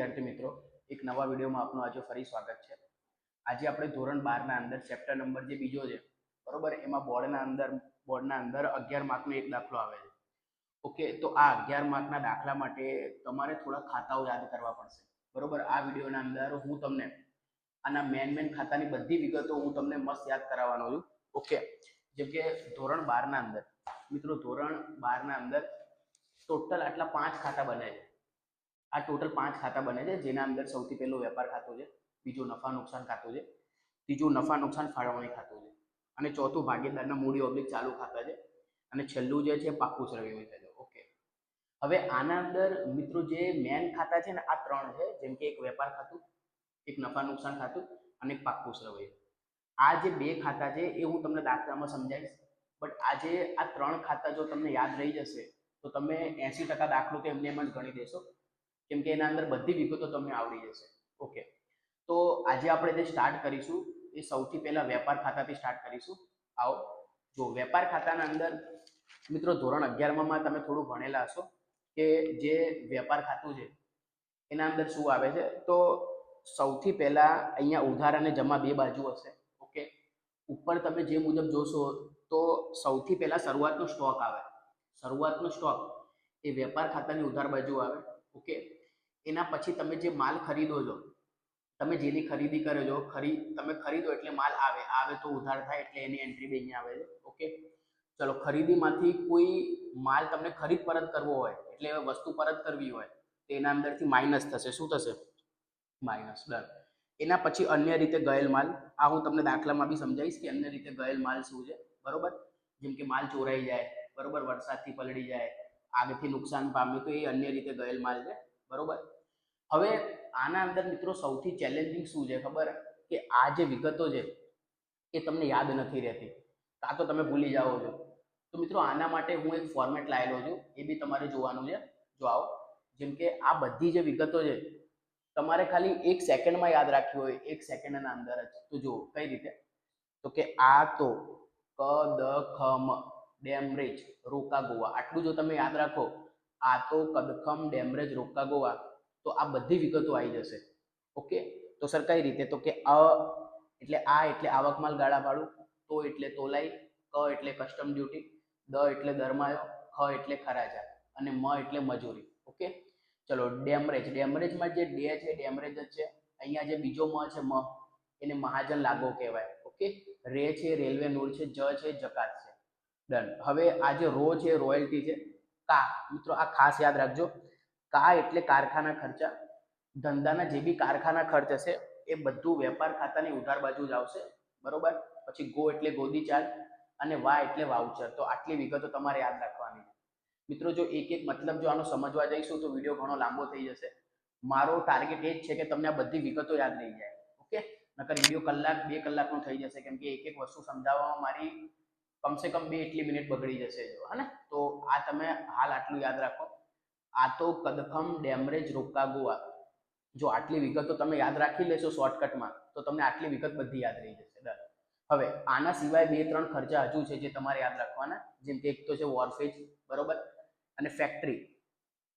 વિદ્યાર્થી મિત્રો, એક નવા વિડીયોમાં આપનું આજે ફરી સ્વાગત છે। આજે આપણે ધોરણ 12 ના અંદર ચેપ્ટર નંબર જે બીજો છે બરોબર, એમાં બોર્ડના અંદર 11 માર્કનો એક દાખલો આવે છે। ઓકે, તો આ 11 માર્કના દાખલા માટે તમારે થોડા ખાતાઓ યાદ કરવા પડશે બરોબર। આ વિડીયોના અંદર હું તમને આના મેન ખાતાની બધી વિગતો હું તમને મસ્ત યાદ કરાવવાનો છું। ઓકે, જેમ કે ધોરણ 12 ના અંદર મિત્રો, ધોરણ 12 ના અંદર ટોટલ આટલા 5 ખાતા બને છે। આ ટોટલ 5 ખાતા બને છે, જેના અંદર સૌથી પહેલું વેપાર ખાતું છે, બીજું નફા નુકસાન ખાતું છે, ત્રીજું નફા નુકસાન ફાળવણી ખાતું છે, અને ચોથું ભાગીદારના મૂડી ઓબ્લિક ચાલુ ખાતા છે, અને છેલ્લું જે છે પાકું શ્રવ્ય છે। ઓકે, હવે આના અંદર મિત્રો જે મેન ખાતા છે ને, આ 3 છે, જેમ કે એક વેપાર ખાતું, એક નફા નુકસાન ખાતું અને એક પાકું શ્રવ્ય। આ જે 2 ખાતા છે એ હું તમને દાખલામાં સમજાવીશ, બટ આજે આ 3 ખાતા જો તમને યાદ રહી જશે તો તમે 80% દાખલો તો એમને એમ જ ગણી દેશો, કેમ કે એના અંદર બધી વિગતો તમને આવડી જશે। ઓકે, તો આજે આપણે જે સ્ટાર્ટ કરીશું એ સૌથી પહેલા વેપાર ખાતાથી સ્ટાર્ટ કરીશું। આવો જો વેપાર ખાતાના અંદર મિત્રો ધોરણ 11માં તમે થોડું ભણેલા હશો કે જે વેપાર ખાતું છે એના અંદર શું આવે છે। તો સૌથી પહેલા અહીંયા ઉધાર અને જમા બે બાજુ હશે। ઓકે, ઉપર તમે જે મુજબ જોશો તો સૌથી પહેલા શરૂઆતનો સ્ટોક આવે। શરૂઆતનો સ્ટોક એ વેપાર ખાતાની ઉધાર બાજુ આવે। ઓકે, એના પછી તમે જે માલ ખરીદો છો, તમે જેની ખરીદી કરો છો, તમે ખરીદો એટલે માલ આવે તો ઉધાર થાય, એટલે એની એન્ટ્રી બી અહીંયા આવે છે। ઓકે, ચલો, ખરીદીમાંથી કોઈ માલ તમને ખરીદ પરત કરવો હોય, એટલે વસ્તુ પરત કરવી હોય તો એના અંદરથી માઇનસ થશે। શું થશે? માઇનસ। ડન। એના પછી અન્ય રીતે ગયેલ માલ, આ હું તમને દાખલામાં બી સમજાવીશ કે અન્ય રીતે ગયેલ માલ શું છે બરોબર। જેમ કે માલ ચોરાઈ જાય બરોબર, વરસાદથી પલળી જાય, આગથી નુકસાન પામે તો એ અન્ય રીતે ગયેલ માલ છે બરોબર। હવે આના અંદર મિત્રો સૌથી ચેલેન્જિંગ શું છે ખબર? કે આ જે વિગતો છે એ તમને યાદ નથી રહેતી, કાં તો તમે ભૂલી જાઓ છો। તો મિત્રો આના માટે હું એક ફોર્મેટ લાવેલો છું, એ બી તમારે જોવાનું છે। જો આવો, જેમ કે આ બધી જે વિગતો છે તમારે ખાલી 1 સેકન્ડમાં યાદ રાખવી હોય, 1 સેકન્ડના અંદર જ। તો જુઓ કઈ રીતે, તો કે આ તો ક દ ખ મ ડેમરેજ રોકા ગોવા, આટલું જો તમે યાદ રાખો, આ તો કદખમ ડેમરેજ રોકા ગોવા, તો આ બધી વિગતો આવી જશે। ઓકે, તો સર કઈ રીતે? તો કે અ એટલે આ એટલે આવકમાલ ગાળા ભાડું, તો એટલે તોલાઈ, ક એટલે કસ્ટમ ડ્યુટી, દ એટલે દરમાયો, ખ એટલે ખરાજા, અને મ એટલે મજૂરી। ઓકે, ચલો ડેમરેજ, ડેમરેજમાં જે ડે છે ડેમરેજ જ છે। અહીંયા જે બીજો મ છે મ, એને મહાજન લાગો કહેવાય। ઓકે, રે છે રેલવે નૂર છે, જ છે જકાત છે। ડન। હવે આ જે રો છે રોયલ્ટી છે। કા મિત્રો આ ખાસ યાદ રાખજો, કા એટલે કારખાના ખર્ચા, ધંધાના જે બી કારખાના ખર્ચ હશે એ બધું વેપાર ખાતાની ઉધાર બાજુ જ આવશે બરોબર। પછી ગો એટલે ગોદી ચાર્જ, અને વા એટલે વાઉચર। તો આટલી વિગતો તમારે યાદ રાખવાની છે મિત્રો। જો એક મતલબ જો આનો સમજવા જઈશું તો વિડીયો ઘણો લાંબો થઈ જશે। મારો ટાર્ગેટ એ જ છે કે તમને આ બધી વિગતો યાદ રહી જાય। ઓકે, નકર વિડીયો કલાક 2 કલાકનો થઈ જશે, કેમ કે એક વસ્તુ સમજાવવામાં મારી કમસે કમ 2 એટલી મિનિટ બગડી જશે જો, હે ને। તો આ તમે હાલ આટલું યાદ રાખો, આ તો કદખમ ડેમરેજ રોકા ગોવા। જો આટલી વિગતો તમે યાદ રાખી લેશો શોર્ટકટમાં તો તમને આટલી વિગત બધી યાદ રહી જશે। ડન। હવે આના સિવાય 2-3 ખર્ચા હજુ છે જે તમારે યાદ રાખવાના, જેમ કે એક તો છે વોરફેજ બરોબર, અને ફેક્ટરી।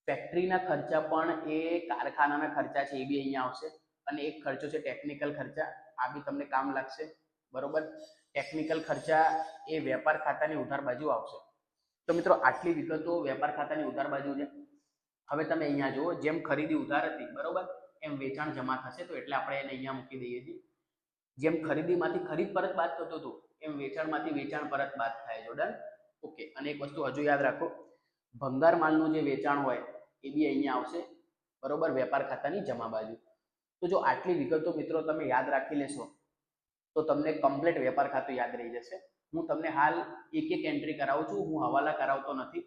ફેક્ટરીના ખર્ચા પણ એ કારખાનાના ખર્ચા છે, એ બી અહીંયા આવશે। અને એક ખર્ચો છે ટેકનિકલ ખર્ચા, આ બી તમને કામ લાગશે બરોબર। ટેકનિકલ ખર્ચા એ વેપાર ખાતાની ઉધાર બાજુ આવશે। તો મિત્રો આટલી વિગતો વેપાર ખાતાની ઉધાર બાજુ છે। હવે તમે અહીંયા જુઓ, જેમ ખરીદી ઉધાર હતી બરોબર, એમ વેચાણ જમા થશે, તો એટલે આપણે એને અહીંયા મૂકી દઈએ છીએ। જેમ ખરીદીમાંથી ખરીદ પરત બાદ થતું હતું, એમ વેચાણમાંથી વેચાણ પરત બાદ થાય છે। ડન। ઓકે, અને એક વસ્તુ હજુ યાદ રાખો, ભંગાર માલનું જે વેચાણ હોય એ બી અહીંયા આવશે બરોબર, વેપાર ખાતાની જમા બાજુ। તો જો આટલી વિગતો મિત્રો તમે યાદ રાખી લેશો તો તમને કમ્પ્લીટ વેપાર ખાતું યાદ રહી જશે। હું તમને હાલ એક એન્ટ્રી કરાવું છું, હું હવાલા કરાવતો નથી,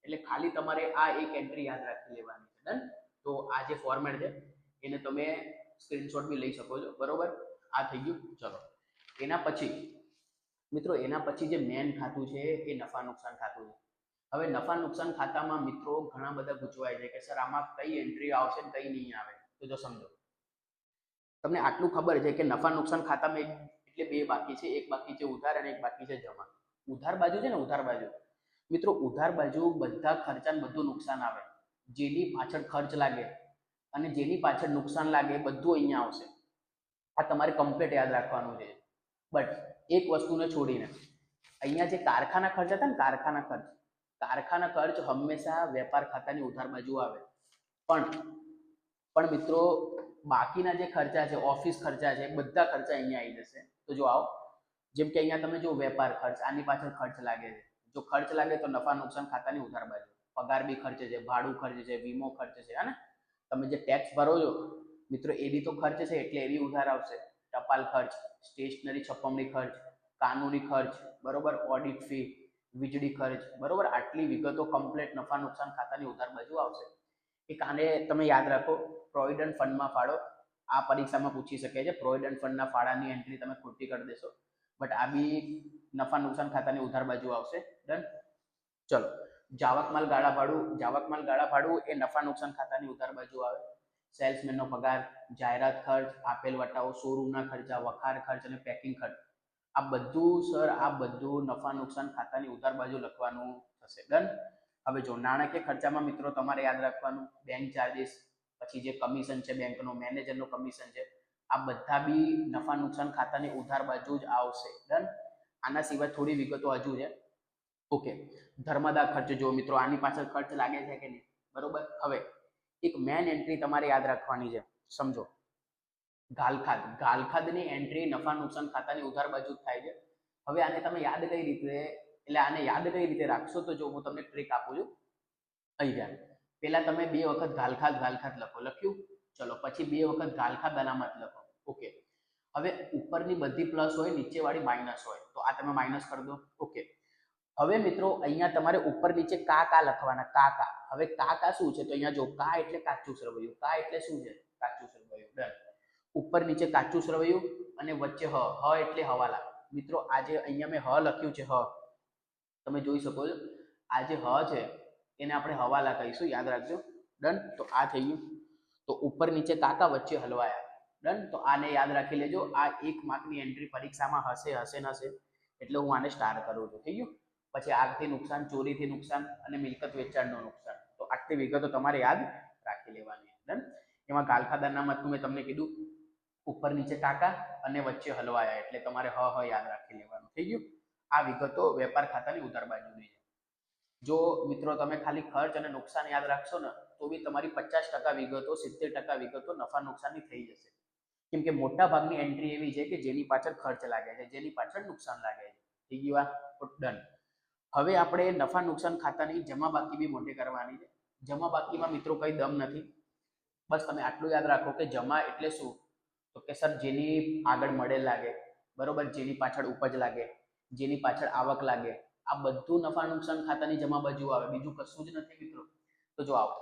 એટલે ખાલી તમારે આ એક એન્ટ્રી યાદ રાખી લેવાની છે। ડન। તો આ જે ફોર્મેટ છે એને તમે સ્ક્રીનશોટ બી લઈ શકો છો બરોબર। આ થઈ ગયું। ચલો, એના પછી મિત્રો જે મેન ખાતું છે એ નફા નુકસાન ખાતું છે। હવે નફા નુકસાન ખાતામાં મિત્રો ઘણા બધા પૂછવાય છે કે સર આમાં કઈ એન્ટ્રી આવશે ને કઈ નહીં આવે। તો જો સમજો, તમને આટલું ખબર છે કે નફા નુકસાન ખાતામાં એટલે 2 બાકી છે, એક બાકી છે ઉધાર અને એક બાકી છે જમા। ઉધાર બાજુ છે ને, ઉધાર બાજુ મિત્રો, ઉધાર બાજુ બધા ખર્ચા ને બધું નુકસાન આવે, જેની પાછળ ખર્ચ લાગે અને જેની પાછળ નુકસાન લાગે એ બધું અહીંયા આવશે. આ તમારે કમ્પ્લીટ યાદ રાખવાનું છે. બટ એક વસ્તુને છોડીને અહીંયા જે કારખાના ખર્ચ હતા ને, કારખાના ખર્ચ હંમેશા વેપાર ખાતાની ઉધાર બાજુ આવે. પણ મિત્રો બાકીના જે ખર્ચા છે, ઓફિસ ખર્ચા છે, બધા ખર્ચા અહીંયા આવી જશે. તો જો આવો, જેમ કે અહીંયા તમે જો વેપાર ખર્ચ, આની પાછળ ખર્ચ લાગે છે. જો ખર્ચ લાગે તો નફા નુકસાન ખાતાની ઉધાર બાજુ. પગાર બી ખર્ચ છે, ભાડું ખર્ચ છે, વીમો ખર્ચ છે, હા ને. તમે જે ટેક્સ ભરો છો મિત્રો એ બી તો ખર્ચ છે, એટલે એવી ઉધાર આવશે. ટપાલ ખર્ચ, સ્ટેશનરી છપામણી ખર્ચ, કાનૂની ખર્ચ, બરોબર, ઓડિટ ફી, વીજળી ખર્ચ, બરોબર. આટલી વિગતો કમ્પ્લીટ નફા નુકસાન ખાતાની ઉધાર બાજુ આવશે. એક આને તમે યાદ રાખો, પ્રોવિડન્ટ ફંડમાં ફાળો. આ પરીક્ષામાં પૂછી શકે છે. પ્રોવિડન્ટ ફંડના ફાળાની એન્ટ્રી તમે ખોટી કરી દેશો, બટ આ બી નફા નુકસાન ખાતાની ઉધાર બાજુ આવશે. ડન. ચલો, જાવક માલ ગાળા ભાડું એ નફા નુકસાન ખાતાની ઉધાર બાજુ આવે. સેલ્સમેનનો પગાર, જાહેરાત ખર્ચ, આપેલ વટાઓ, શોરૂમના ખર્ચા, વખાર ખર્ચ અને પેકિંગ ખર્ચ, આ બધું સર આ બધું નફા નુકસાન ખાતાની ઉધાર બાજુ લખવાનું થશે. ડન. હવે જો નાણાકીય ખર્ચામાં મિત્રો તમારે યાદ રાખવાનું બેંક ચાર્જીસ, પછી જે કમિશન છે બેંકનો, મેનેજરનો કમિશન છે, આ બધા બી નફા નુકસાન ખાતાની ઉધાર બાજુ જ આવશે. ડન. આના સિવાય થોડી વિગતો હજુ છે. ઓકે, ધર્મદા ખર્ચ જો મિત્રો આની પાછળ ખર્ચ લાગે છે કે નહીં, બરોબર. હવે એક મેન એન્ટ્રી તમારે યાદ રાખવાની છે, સમજો. ગાલખાદની એન્ટ્રી નફા નુકસાન ખાતાની ઉધાર બાજુ જ થાય છે. હવે આને તમે યાદ કઈ રીતે, એટલે આને યાદ કઈ રીતે રાખશો, તો જો હું તમને ટ્રીક આપું છું. અહીંયા પેલા તમે 2 વખત ગાલખાદ લખો. લખ્યું? ચલો, પછી 2 વખત ગાલખાદ અનામત લખો. ઓકે. હવે ઉપરની બધી પ્લસ હોય, નીચે વાળી માઇનસ હોય, તો આ તમે માઇનસ કરી દો. ઓકે. હવે મિત્રો અહીંયા તમારે ઉપર નીચે કા લખવાના. કા. હવે કા શું છે, તો અહીંયા જો કા એટલે કાચું સરવૈયું. કા એટલે શું છે? કાચું સરવૈયું. ડન. ઉપર નીચે કાચું સરવૈયું અને વચ્ચે હ એટલે હવાલા. મિત્રો આજે અહીંયા મેં હ લખ્યું છે, તમે જોઈ શકો છો. આ જે હ છે એને આપણે હવાલા કહીશું, યાદ રાખજો. ડન. તો આ થઈ ગયું. તો ઉપર નીચે કાકા, વચ્ચે હલવાયા. ડન. તો આને યાદ રાખી લેજો. આ 1 માર્કની એન્ટ્રી પરીક્ષામાં હશે, એટલે હું આને સ્ટાર કરું છું. થઈ ગયું. પછી આગથી નુકસાન, ચોરીથી નુકસાન અને મિલકત વેચાણનું નુકસાન. તો આટલી વિગતો તમારે યાદ રાખી લેવાની. ડન. એમાં ગાલખાદ અનામતનું મેં તમને કીધું, ઉપર નીચે કાકા અને વચ્ચે હલવાયા, એટલે તમારે હ યાદ રાખી લેવાનું. થઈ ગયું. આ વિગતો વેપાર ખાતાની ઉધાર બાજુની છે. જો મિત્રો તમે ખાલી ખર્ચ અને નુકસાન યાદ રાખશો ને, તો બી તમારી 50% વિગતો, 70% વિગતો નફા નુકસાનની થઈ જશે. કેમ કે મોટા ભાગની એન્ટ્રી એવી છે કે જેની પાછળ ખર્ચ લાગે છે, જેની પાછળ નુકસાન લાગે છે. થઈ ગયું? આ ડન. હવે આપણે નફા નુકસાન ખાતાની જમા બાકી બી મોટી કરવાની છે. જમા બાકીમાં મિત્રો કઈ દમ નથી. બસ તમે આટલું યાદ રાખો કે જમા એટલે શું, તો કે સર જેની આગળ મળેલ લાગે, બરોબર, જેની પાછળ ઉપજ લાગે, જેની પાછળ આવક લાગે, આ બધું નફા નુકસાન ખાતાની જમા બાજુ આવે. બીજું કશું જ નથી મિત્રો. તો જો આવો,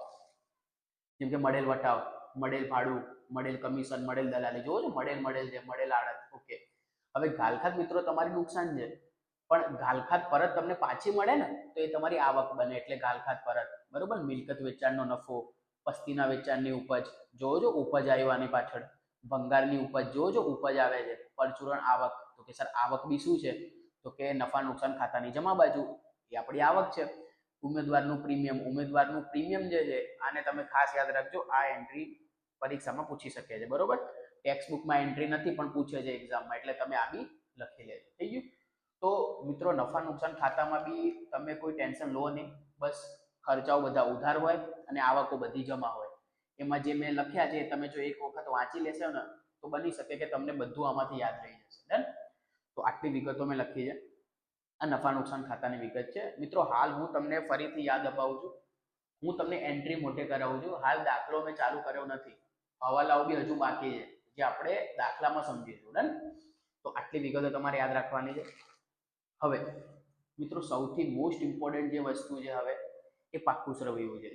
જેમ કે મળેલ વટાવ, મળેલ ભાડું, મળેલ કમિશન, મળેલ દલાલી. જોવો છો, મળેલ છે, મળેલ આડત. ઓકે. હવે ગાલખાદ મિત્રો તમારી નુકસાન છે, પણ ગાલખાદ પરત તમને પાછી મળે ને, તો એ તમારી આવક બને, એટલે ગાલખાદ પરત. બરોબર. મિલકત વેચાણનો નફો, પસ્તીના વેચાણની ઉપજ, જોવો છો ઉપજ આવ્યો આની પાછળ. ભંગારની ઉપજ, જોવો છો ઉપજ આવે છે. પરચુરણ આવક, તો કે સર આવક બી શું છે, તો કે નફા નુકસાન ખાતાની જમા બાજુ, એ આપણી આવક છે. ઉમેદવારનું પ્રીમિયમ જે છે, આને તમે ખાસ યાદ રાખજો. આ એન્ટ્રી પરીક્ષામાં પૂછી શકે છે, બરોબર. ટેક્સ્ટ બુકમાં એન્ટ્રી નથી, પણ પૂછે છે એક્ઝામમાં, એટલે તમે આ બી લખી લેજો. થઈ ગયું. તો મિત્રો નફા નુકસાન ખાતામાં બી તમે કોઈ ટેન્શન લો નહીં. બસ ખર્ચાઓ બધા ઉધાર હોય અને આવકો બધી જમા હોય. એમાં જે મેં લખ્યા છે તમે જો એક વખત વાંચી લેશો ને, તો બની શકે કે તમને બધું આમાંથી યાદ રહી જશે. ડન. તો આટલી વિગતો મેં લખી છે. આ નફા નુકસાન ખાતાની વિગત છે. મિત્રો હાલ હું તમને ફરીથી યાદ અપાવું છું, હું તમને એન્ટ્રી મોટે કરાવું છું. હાલ દાખલો મેં ચાલુ કર્યો નથી. હવાલાઓ બી હજુ બાકી છે, જે આપણે દાખલામાં સમજીશું. ડન. તો આટલી વિગતો તમારે યાદ રાખવાની છે. હવે મિત્રો સૌથી મોસ્ટ ઇમ્પોર્ટન્ટ જે વસ્તુ છે હવે, એ પાક્કું સરવૈયું છે.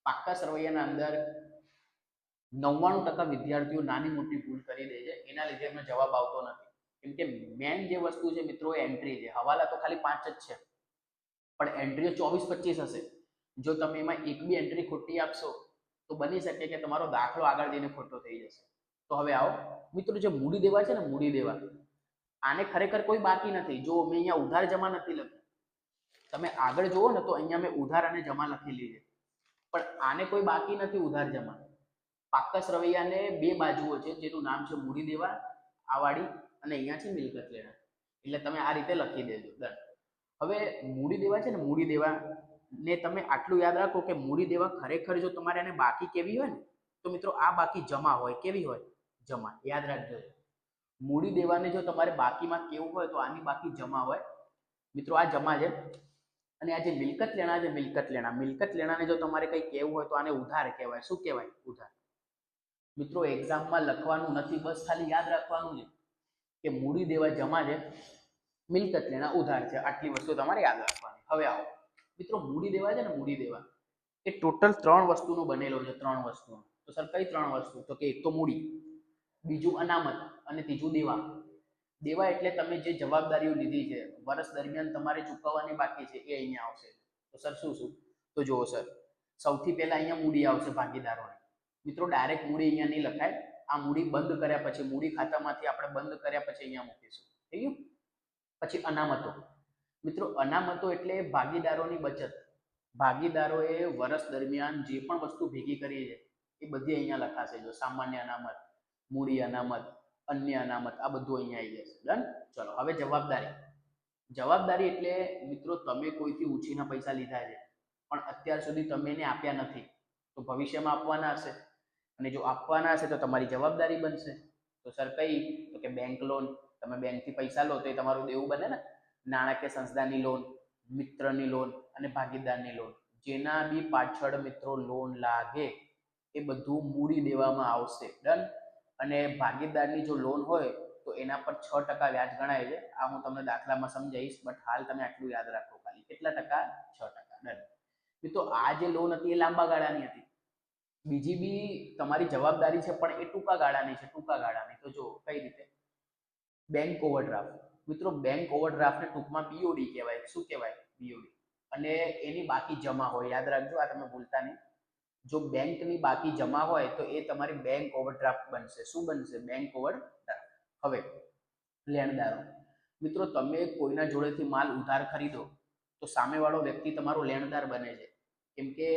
પાક્કા સરવૈયાના અંદર 99% વિદ્યાર્થીઓ નાની મોટી ભૂલ કરી દે છે. એના લીધે એમનો જવાબ આવતો નથી. કેમ કે મેન જે વસ્તુ છે મિત્રો, એન્ટ્રી છે. હવાલા તો ખાલી 5 જ છે, પણ એન્ટ્રીઓ 24-25 હશે. જો તમે એમાં એક બી એન્ટ્રી ખોટી આપશો, તો બની શકે કે તમારો દાખલો આગળ જઈને ખોટો થઈ જશે. તો હવે આવો મિત્રો, જે મૂડી દેવા છે ને, મૂડી દેવા, આને ખરેખર કોઈ બાકી નથી. જો મેં અહીંયા ઉધાર જમા નથી લખ્યું, તમે આગળ જુઓ ને, તો અહીંયા મેં ઉધાર અને જમા લખેલી છે, પણ આને કોઈ બાકી નથી ઉધાર જમા. પાકસ રવૈયાને બે બાજુઓ છે જેનું નામ છે મૂડી દેવા આ વાળી, અને અહીંયા છે મિલકત લેણા. એટલે તમે આ રીતે લખી દેજો. ડન. હવે મૂડી દેવા છે ને, મૂડી દેવા ને તમે આટલું યાદ રાખો કે મૂડી દેવા ખરેખર જો તમારે એને બાકી કેવી હોય ને તો મિત્રો આ બાકી જમા હોય. કેવી હોય? જમા. યાદ રાખજો. મૂડી દેવાને જો તમારે બાકીમાં કેવું હોય તો આની બાકી જમા હોય. મિત્રો આ જમા છે. અને આ જે મિલકત લેણા છે, મિલકત લેણાને જો તમારે કંઈ કહેવું હોય તો આને ઉધાર કહેવાય. શું કહેવાય? ઉધાર. મિત્રો એક્ઝામમાં લખવાનું નથી, બસ ખાલી યાદ રાખવાનું છે કે મૂડી દેવા જમા છે, મિલકત લેણા ઉધાર છે. આટલી વસ્તુ તમારે યાદ રાખવાની. હવે આવો મિત્રો, મૂડી દેવા છે ને, મૂડી દેવા એ ટોટલ 3 વસ્તુનો બનેલો છે. 3 વસ્તુનો. તો સર કઈ 3 વસ્તુ? તો કે એક તો મૂડી, બીજું અનામત, અને ત્રીજું દેવા. દેવા એટલે તમે જે જવાબદારીઓ લીધી છે, વર્ષ દરમિયાન તમારે ચૂકવવાની બાકી છે, એ અહીંયા આવશે. તો સર શું શું? તો જુઓ સર, સૌથી પહેલા અહીંયા મૂડી આવશે ભાગીદારોની. મિત્રો ડાયરેક્ટ મૂડી અહીંયા નહીં લખાય. આ મૂડી બંધ કર્યા પછી, મૂડી ખાતામાંથી આપણે બંધ કર્યા પછી અહીંયા મૂકીશું. થઈ ગયું? પછી અનામતો. મિત્રો અનામતો એટલે ભાગીદારોની બચત. ભાગીદારોએ વર્ષ દરમિયાન જે પણ વસ્તુ ભેગી કરી છે એ બધી અહીંયા લખાશે. જો સામાન્ય અનામત, મૂડી અનામત, અન્ય અનામત, આ બધું અહીંયા આવી જશે. ડન. ચલો હવે જવાબદારી. જવાબદારી એટલે મિત્રો તમે કોઈથી ઉછીના પૈસા લીધા છે પણ અત્યાર સુધી તમે એને આપ્યા નથી, તો ભવિષ્યમાં આપવાના હશે, અને જો આપવાના હશે તો તમારી જવાબદારી બનશે. તો સર કઈ? તો કે બેંક લોન. તમે બેંકથી પૈસા લો તો એ તમારું દેવું બને ને. નાણાકીય સંસ્થાની લોન, મિત્રની લોન અને ભાગીદારની લોન, જેના બી પાછળ મિત્રો લોન લાગે એ બધું મૂડી દેવામાં આવશે. ડન. અને ભાગીદારની જો લોન હોય તો એના પર 6% વ્યાજ ગણાય છે. આ હું તમને દાખલામાં સમજાવીશ, બટ હાલ તમે આટલું યાદ રાખો ખાલી. કેટલા ટકા? 6%. ડન. મિત્રો આ જે લોન હતી એ લાંબા ગાળાની હતી. બીજી બી તમારી જવાબદારી છે પણ એ ટૂંકા ગાળાની છે. ટૂંકા ગાળાની તો જો કઈ રીતે? Bank overdraft. મિત્રો બેંક ઓવરડ્રાફ્ટને ટૂંકમાં બીઓડી કહેવાય. શું કહેવાય? બીઓડી. અને એની બાકી જમા હોય. યાદ રાખજો, આ તમે ભૂલતા નહીં. જો બેંકની બાકી જમા હોય તો એ તમારી બેંક ઓવરડ્રાફ્ટ બનશે. શું બનશે? Bank overdraft. હવે લેણદારો. મિત્રો તમે કોઈના જોડેથી માલ ઉધાર ખરીદો તો સામેવાળો વ્યક્તિ તમારો લેણદાર બને છે. કેમ કે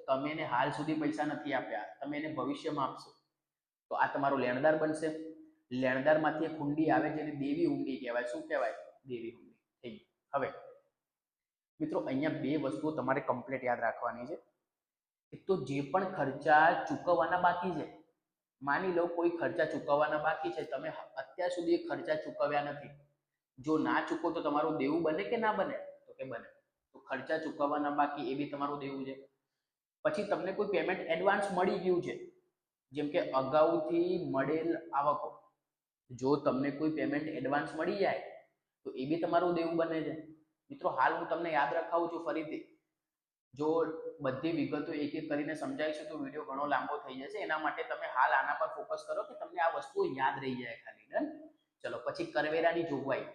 તમે એને હાલ સુધી પૈસા નથી આપ્યા, તમે એને ભવિષ્યમાં આપશો, તો આ તમારો લેણદાર બનશે. લેણદારમાંથી એક હુંડી આવે જેને દેવી હુંડી કહેવાય. શું કહેવાય? દેવી હુંડી. થઈ ગઈ. હવે મિત્રો અહીંયા બે વસ્તુઓ તમારે કમ્પ્લીટ યાદ રાખવાની છે. એક તો જે પણ ખર્ચા ચૂકવવાના બાકી છે, માની લો કોઈ ખર્ચા ચૂકવવાના બાકી છે, તમે અત્યાર સુધી ખર્ચા ચૂકવ્યા નથી, જો ના ચૂકો તો તમારું દેવું બને કે ના બને? તો કે બને. તો ખર્ચા ચૂકવવાના બાકી એ બી તમારું દેવું છે. પછી તમને કોઈ પેમેન્ટ એડવાન્સ મળી ગયું છે, જેમ કે અગાઉથી મળેલ આવકો, જો તમને કોઈ પેમેન્ટ એડવાન્સ મળી જાય તો એ બી તમારું દેવું બને છે. મિત્રો હાલ હું તમને યાદ રખાવું છું ફરીથી. જો બધી વિગતો એક એક કરીને સમજાવીશું તો વિડીયો ઘણો લાંબો થઈ જશે. એના માટે તમે હાલ આના પર ફોકસ કરો કે તમને આ વસ્તુઓ યાદ રહી જાય ખાલી. ડન. ચલો પછી કરવેરાની જોગવાઈ.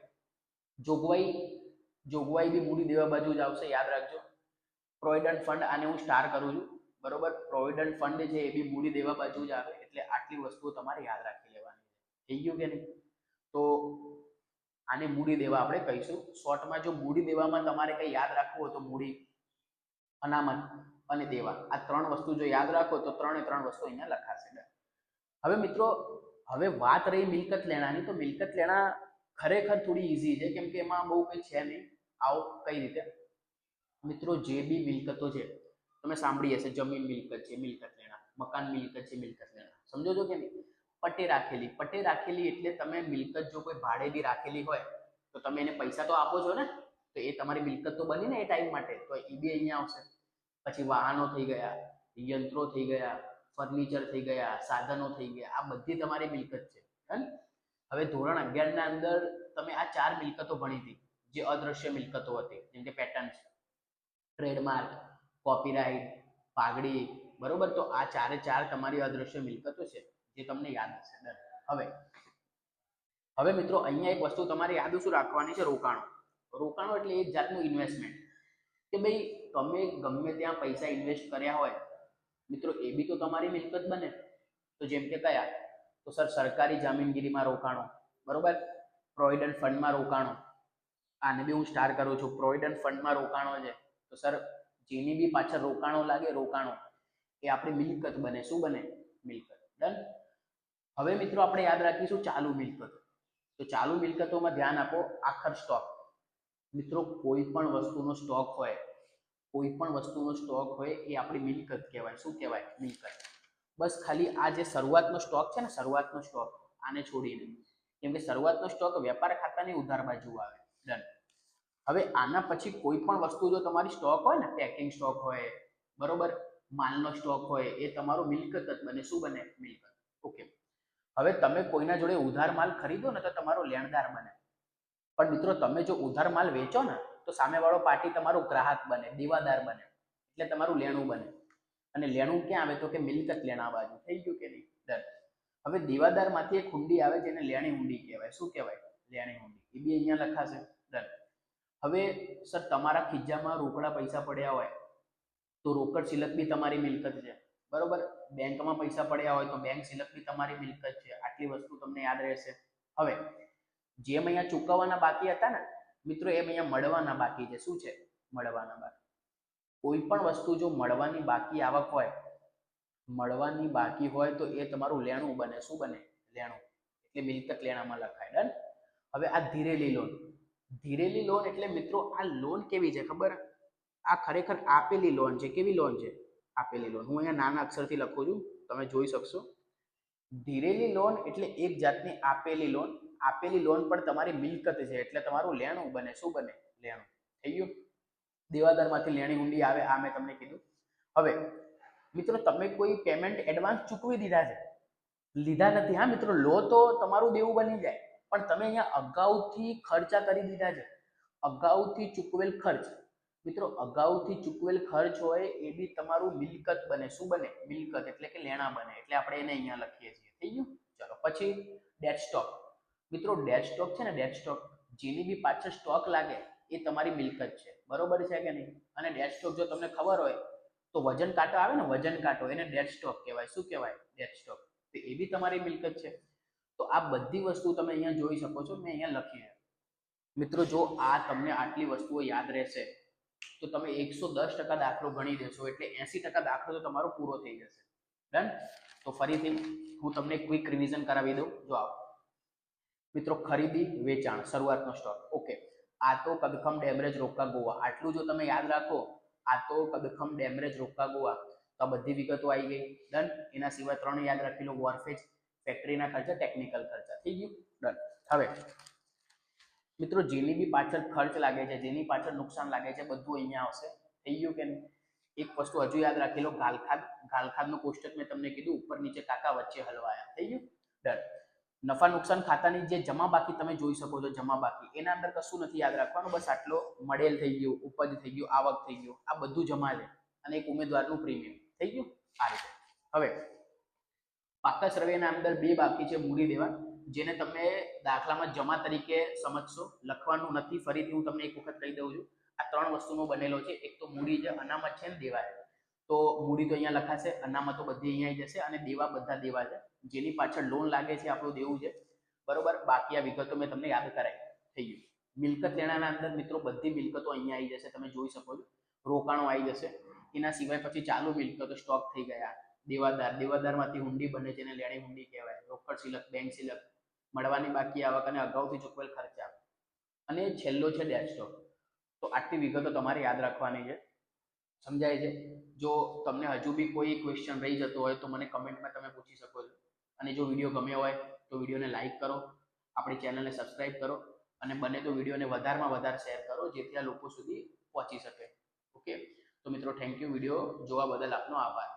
જોગવાઈ બી મૂડી દેવા બાજુ જ આવશે. યાદ રાખજો. પ્રોવિડન્ટ ફંડ, આને હું સ્ટાર કરું છું, બરોબર. પ્રોવિડન્ટ ફંડ છે એ બી મૂડી દેવા બાજુ જ આવે. એટલે આટલી વસ્તુઓ તમારે યાદ રાખી લેવાની. થઈ ગયું કે નહીં? તો આને મૂડી દેવા આપણે કહીશું શોર્ટમાં. જો મૂડી દેવામાં તમારે કંઈ યાદ રાખવું હોય તો મૂડી, અનામત અને દેવા, આ 3 વસ્તુ જો યાદ રાખો તો 3 વસ્તુ અહીંયા લખાશે. હવે મિત્રો હવે વાત રહી મિલકત લેણાની. તો મિલકત લેણા ખરેખર થોડી ઈઝી છે, કેમ કે એમાં બહુ કંઈ છે નહીં. આવો કઈ રીતે? મિત્રો જે બી મિલકતો છે તમે સાંભળી હશે, જમીન મિલકત છે મિલકત લેણા, મકાન મિલકત છે મિલકત લેણા. સમજો છો કે નહીં? પટ્ટે રાખેલી એટલે તમે મિલકત જો કોઈ ભાડે બી રાખેલી હોય તો તમે એને પૈસા તો આપો છો ને, તો એ તમારી મિલકત તો બની ને એ ટાઈમ માટે, તો એ બી અહીંયા આવશે. પછી વાહનો થઈ ગયા, યંત્રો થઈ ગયા, ફર્નિચર થઈ ગયા, સાધનો થઈ ગયા, આ બધી તમારી મિલકત છે. હવે ધોરણ 11 ના અંદર તમે આ 4 મિલકતો ભણી હતી જે અદ્રશ્ય મિલકતો હતી, જેમ કે પેટન્ટ, ટ્રેડમાર્ક, કોપીરાઇટ, પાઘડી, બરોબર. તો આ 4 તમારી અદ્રશ્ય મિલકતો છે જે તમને યાદ હશે. હવે મિત્રો અહીંયા એક વસ્તુ તમારે યાદ શું રાખવાની છે? રોકાણો એટલે એક જાતનું ઇન્વેસ્ટમેન્ટ. કે ભાઈ તમે ગમે ત્યાં પૈસા ઇન્વેસ્ટ કર્યા હોય મિત્રો, એ બી તો તમારી મિલકત બને. તો જેમ કે કયા? તો સર સરકારી જામીનગીરીમાં રોકાણો, બરોબર. પ્રોવિડન્ટ ફંડમાં રોકાણો, આને બી હું સ્ટાર કરું છું. પ્રોવિડન્ટ ફંડમાં રોકાણો છે તો સર જેની બી પાછળ રોકાણો લાગે, રોકાણો એ આપણી મિલકત બને. શું બને? મિલકત. ડન. હવે મિત્રો આપણે યાદ રાખીશું ચાલુ મિલકતો. તો ચાલુ મિલકતોમાં ધ્યાન આપો. આખર સ્ટોક. મિત્રો કોઈ પણ વસ્તુનો સ્ટોક હોય, કોઈ પણ વસ્તુનો સ્ટોક હોય એ આપણી મિલકત કહેવાય. શું કહેવાય? મિલકત. બસ ખાલી આ જે શરૂઆતનો સ્ટોક છે ને, શરૂઆતનો સ્ટોક, આને છોડીને, કેમ કે શરૂઆતનો સ્ટોક વેપાર ખાતાની ઉધાર બાજુ આવે. ડન. હવે આના પછી કોઈ પણ વસ્તુ જો તમારી સ્ટોક હોય ને, પેકિંગ સ્ટોક હોય, બરોબર, માલનો સ્ટોક હોય, એ તમારો મિલકત જ બને. શું બને? મિલકત. ઓકે. હવે તમે કોઈના જોડે ઉધાર માલ ખરીદો ને તો તમારો લેણદાર બને. પણ મિત્રો તમે જો ઉધાર માલ વેચો ને તો સામેવાળો પાર્ટી તમારો ગ્રાહક બને, દેવાદાર બને, એટલે તમારું લેણું બને. અને લેણું ક્યાં આવે? તો કે મિલકત લેણા બાજુ. થઈ ગયું કે નહીં? ડન. હવે દેવાદારમાંથી એક હુંડી આવે જેને લેણી હુંડી કહેવાય. શું કહેવાય? લેણી હુંડી. એ બી અહીંયા લખાશે. ડન. હવે સર તમારા ખિસ્સામાં રોકડા પૈસા પડ્યા હોય તો રોકડ સિલક બી તમારી મિલકત છે, બરોબર. બેંકમાં પૈસા પડ્યા હોય તો બેંક સિલક બી તમારી મિલકત છે. આટલી વસ્તુ તમને યાદ રહેશે. હવે જેમ અહીંયા ચૂકવવાના બાકી હતા ને મિત્રો, એમ અહીંયા મળવાના બાકી છે. શું છે? મળવાના બાકી. કોઈ પણ વસ્તુ જો મળવાની બાકી આવક હોય, મળવાની બાકી હોય તો એ તમારું લેણું બને. શું બને? લેણું. એટલે મિલકત લેણામાં લખાય. ડન. હવે આ ધીરેલી લોન. ધીરેલી લોન એટલે મિત્રો આ લોન કેવી છે ખબર? આ ખરેખર આપેલી લોન છે. કેવી લોન છે? આપેલી લોન. હું અહીંયા નાના અક્ષરથી લખું છું, તમે જોઈ શકશો. ધીરેલી લોન એટલે એક જાતની આપેલી લોન. આપેલી લોન પણ તમારી મિલકત છે, એટલે તમારું લેણું બને. શું બને? લેણું. થઈ ગયું. દેવાદારમાંથી લેણી હુંડી આવે, આ મેં તમને કીધું. હવે મિત્રો તમે કોઈ પેમેન્ટ એડવાન્સ ચૂકવી દીધા છે, લીધા નથી, હા મિત્રો, લો તો તમારું દેવું બની જાય, પણ તમે અહીંયા અગાઉથી ખર્ચા કરી દીધા છે. અગાઉથી ચૂકવેલ ખર્ચ. મિત્રો અગાઉથી ચૂકવેલ ખર્ચ હોય એ બી તમારું મિલકત બને. શું બને? મિલકત. એટલે કે લેણા બને. એટલે આપણે એને અહીંયા લખીએ છીએ. થઈ ગયું. ચલો પછી ડેટ સ્ટોક. મિત્રો ડેટ સ્ટોક છે ને, ડેટ સ્ટોક, જેની બી પાછળ સ્ટોક લાગે એ તમારી મિલકત છે. બરોબર છે કે નહીં? અને ડેટ સ્ટોક જો તમને ખબર હોય તો વજન કાંટો આવે ને, વજન કાંટો, એને ડેટ સ્ટોક કહેવાય. શું કહેવાય? Date stock. તો એ બી તમારી મિલકત છે. તો આ બધી વસ્તુ તમે અહીંયા જોઈ શકો છો, મેં અહીંયા લખી છે. મિત્રો જો આ તમને આટલી વસ્તુઓ યાદ રહેશે તો તમે 110% દાખલો ગણી દેશો, એટલે 80% દાખલો તો તમારો પૂરો થઈ જશે. ડન. તો ફરીથી હું તમને ક્વિક રિવિઝન કરાવી દઉં. જો આવો મિત્રો, ખરીદી, વેચાણ, શરૂઆતનો સ્ટોક. ઓકે. આ તો કદખમ ડેમરેજ રોકા ગોવા. આટલું જો તમે યાદ રાખો, આ તો કદખમ ડેમરેજ રોકા ગોવા, તો આ બધી વિગતો આવી ગઈ. ડન. એના સિવાય 3 યાદ રાખી લો: વોરફેજ, ફેક્ટરીના ખર્ચા, ટેકનિકલ ખર્ચા. થઈ ગયું. ડન. હવે મિત્રો જેની બી પાછળ ખર્ચ લાગે છે, જેની પાછળ નુકસાન લાગે છે, બધું અહીંયા આવશે. થઈ ગયું કે નહીં? એક વસ્તુ હજુ યાદ રાખી લો: ગાલખાદ. ગાલખાદનું કોષ્ટક મેં તમને કીધું, ઉપર નીચે કાકા વચ્ચે હલવાયા. થઈ ગયું. ડન. નફા નુકસાન ખાતાની જે જમા બાકી તમે જોઈ શકો છો, જમા બાકી, એના અંદર કશું નથી યાદ રાખવાનું. બસ આટલો મળેલ થઈ ગયું, ઉપજ થઈ ગયું, આવક થઈ ગયું, આ બધું જમા છે. અને એક ઉમેદવારનું પ્રીમિયમ. થઈ ગયું. આ રીતે. હવે પાકા સર્વેના અંદર 2 બાકી છે મૂડી દેવા, જેને તમે દાખલામાં જમા તરીકે સમજશો. લખવાનું નથી. ફરીથી હું તમને એક વખત કહી દઉં છું, આ 3 વસ્તુનો બનેલો છે. એક તો મૂડી છે, અનામત છે ને દેવા છે. તો મૂડી તો અહીંયા લખાશે, અનામતો બધી અહીંયા આવી જશે, અને દેવા બધા દેવા છે. જેની પાછળ લોન લાગે છે આપણું દેવું છે. બરોબર. બાકી આ વિગતો મેં તમને યાદ કરાવી. થઈ ગયું. મિલકત લેણાના અંદર મિત્રો બધી મિલકતો અહીંયા આવી જશે, તમે જોઈ શકો છો. રોકાણો આવી જશે. એના સિવાય પછી ચાલુ મિલકતો સ્ટોક થઈ ગયા. દેવાદાર, દેવાદારમાંથી હુંડી બને, જેને લેણી હુંડી કહેવાય. રોકડ સિલક, બેંક સિલક, મળવાની બાકી આવક અને અગાઉથી ચૂકવેલ ખર્ચા. અને છેલ્લો છે ડેટ સ્ટોક. તો આટલી વિગતો તમારે યાદ રાખવાની છે. સમજાય છે? જો તમને હજુ બી કોઈ ક્વેશ્ચન રહી જતો હોય તો મને કમેન્ટમાં તમે પૂછી શકો છો. અને જો વિડીયો ગમ્યો હોય તો વિડીયોને લાઇક કરો, આપણી ચેનલને સબસ્ક્રાઇબ કરો, અને બને તો વિડીયોને વધારેમાં વધારે શેર કરો, જેથી આ લોકો સુધી પહોંચી શકે. ઓકે. તો મિત્રો થેન્ક યુ. વિડીયો જોવા બદલ આપનો આભાર.